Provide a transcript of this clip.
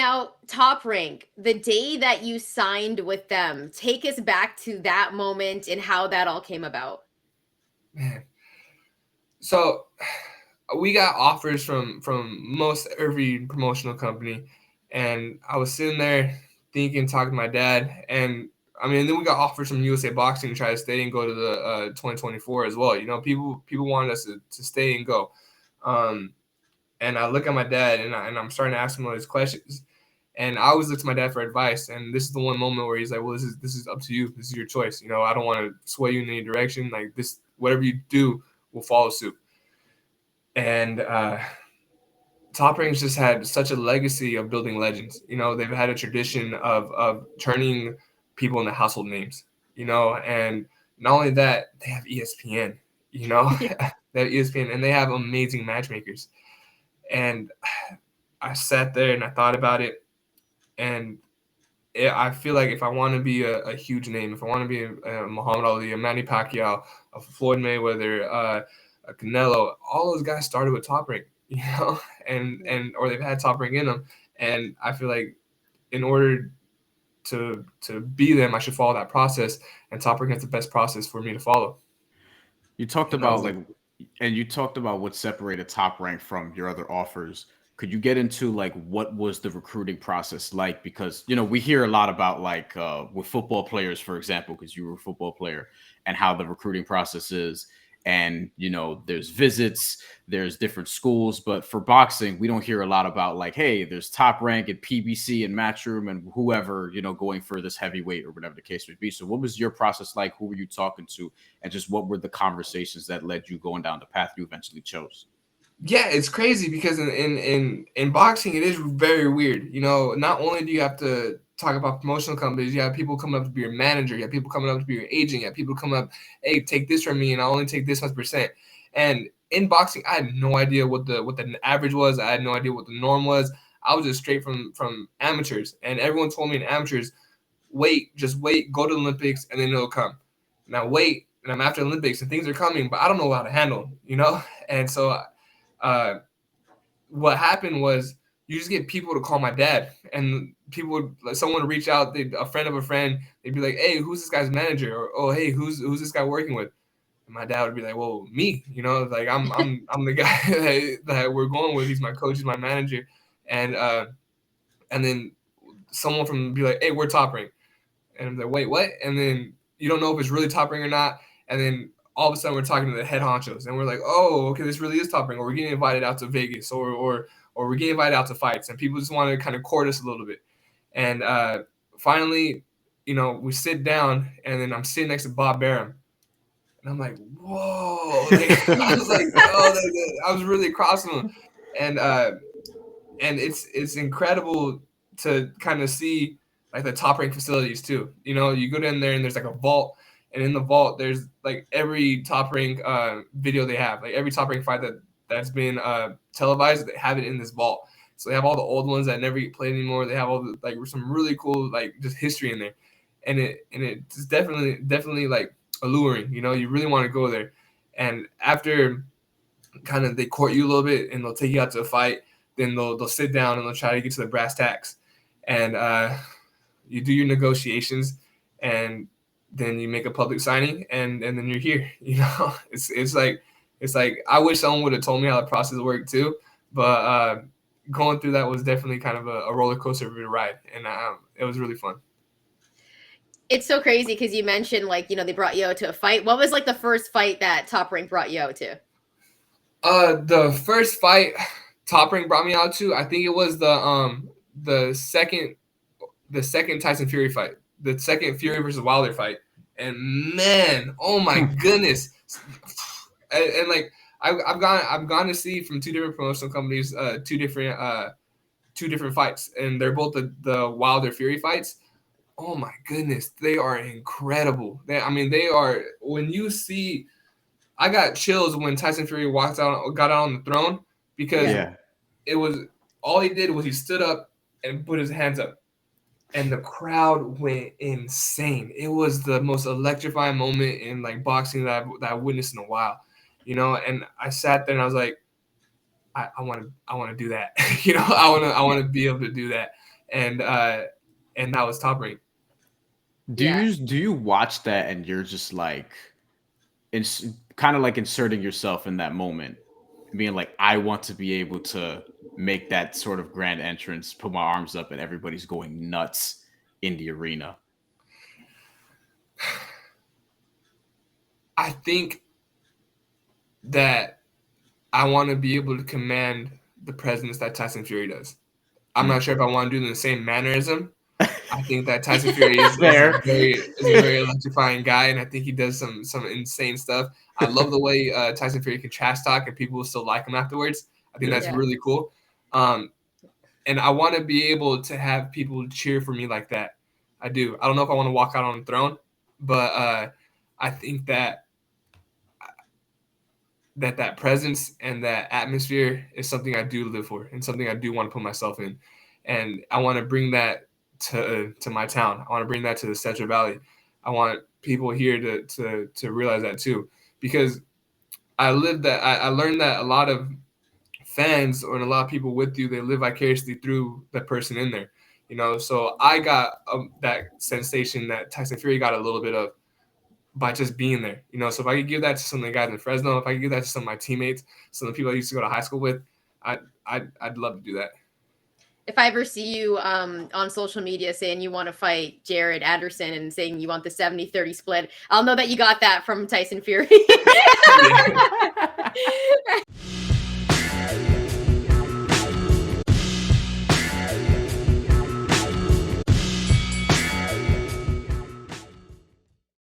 Now, Top Rank, the day that you signed with them, take us back to that moment and how that all came about. Man. So we got offers from most every promotional company, and I was sitting there thinking, talking to my dad, and I mean, then we got offers from USA Boxing to try to stay and go to the 2024 as well. You know, people wanted us to stay and go. And I look at my dad, and I'm starting to ask him all these questions. And I always look to my dad for advice. And this is the one moment where he's like, "Well, this is up to you. This is your choice. You know, I don't want to sway you in any direction. Like this, whatever you do, will follow suit." And Top Ranks just had such a legacy of building legends. You know, they've had a tradition of turning people into household names. You know, and not only that, they have ESPN. You know, they have ESPN, and they have amazing matchmakers. And I sat there and I thought about it, and I feel like if I want to be a huge name, if I want to be a Muhammad Ali, a Manny Pacquiao, a Floyd Mayweather, a Canelo, all those guys started with Top Rank, you know, and or they've had Top Rank in them, and I feel like in order to be them, I should follow that process, and Top Rank has the best process for me to follow. You talked And I about was like, and you talked about what separated Top Rank from your other offers. Could you get into like what was the recruiting process like? Because we hear a lot about like with football players, for example, because you were a football player, and how the recruiting process is. And there's visits, there's different schools, but for boxing, we don't hear a lot about like, hey, there's Top Rank and PBC and Matchroom and whoever going for this heavyweight or whatever the case would be. So, what was your process like? Who were you talking to? And just what were the conversations that led you going down the path you eventually chose? Yeah, it's crazy because in boxing it is very weird. You know, not only do you have to talk about promotional companies, you have people coming up to be your manager, you have people coming up to be your agent, you have people coming up, hey, take this from me and I'll only take this much percent. And in boxing, I had no idea what the average was. I had no idea what the norm was. I was just straight from amateurs, and everyone told me in amateurs, just wait, go to the Olympics, and then it'll come. Now wait, and I'm after the Olympics, and things are coming, but I don't know how to handle them, you know. And so what happened was you just get people to call my dad, and people would like someone would reach out, a friend of a friend, they'd be like, "Hey, who's this guy's manager?" Or, "Oh, hey, who's this guy working with?" And my dad would be like, "Well, me, like I'm the guy that we're going with. He's my coach, he's my manager." And then someone from be like, "Hey, we're Top Rank," and I'm like, "Wait, what?" And then you don't know if it's really Top Rank or not, and then all of a sudden we're talking to the head honchos, and we're like, "Oh, okay, this really is Top Rank," or we're getting invited out to Vegas, or we're getting invited out to fights, and people just want to kind of court us a little bit. And finally, we sit down, and then I'm sitting next to Bob Barham, and I'm like, "Whoa!" Like I was like, "Oh," I was really crossing them, and it's incredible to kind of see like the Top Rank facilities too. You go down there and there's like a vault, and in the vault there's like every Top Rank video they have, like every Top Rank fight that's been televised, they have it in this vault. So they have all the old ones that never get played anymore. They have all the like some really cool like just history in there, and it's definitely like alluring. You really want to go there, and after kind of they court you a little bit and they'll take you out to a fight, then they'll sit down and they'll try to get to the brass tacks, and you do your negotiations, and then you make a public signing, and then you're here. It's like I wish someone would have told me how the process worked too, but going through that was definitely kind of a roller coaster of a ride, and it was really fun. It's so crazy because you mentioned like they brought you out to a fight. What was like the first fight that Top Rank brought you out to? The first fight Top Rank brought me out to, I think it was the second Tyson Fury fight, the second Fury versus Wilder fight, and man, oh my goodness, and like I've gone to see from two different promotional companies, two different fights, and they're both the Wilder Fury fights. Oh my goodness, they are incredible. They are, when you see, I got chills when Tyson Fury got out on the throne, because it was, all he did was he stood up and put his hands up, and the crowd went insane. It was the most electrifying moment in like boxing that I witnessed in a while, And I sat there and I was like, I want to do that, I want to be able to do that, and that was Top Rank. Do you watch that and you're just like, it's kind of like inserting yourself in that moment, being like, I want to be able to make that sort of grand entrance, put my arms up, and everybody's going nuts in the arena? I think that I want to be able to command the presence that Tyson Fury does. I'm not sure if I want to do it in the same manner as him. I think that Tyson Fury is a very electrifying guy, and I think he does some insane stuff. I love the way Tyson Fury can trash talk, and people will still like him afterwards. I think that's really cool. And I want to be able to have people cheer for me like that. I do. I don't know if I want to walk out on the throne, but I think that that presence and that atmosphere is something I do live for and something I do want to put myself in. And I want to bring that to my town. I want to bring that to the Central Valley. I want people here to realize that too, because I learned that a lot of fans or a lot of people with you, they live vicariously through the person in there, so I got that sensation that Tyson Fury got a little bit of by just being there, so if I could give that to some of the guys in Fresno, if I could give that to some of my teammates, some of the people I used to go to high school with, I'd love to do that. If I ever see you on social media saying you want to fight Jared Anderson and saying you want the 70-30 split, I'll know that you got that from Tyson Fury.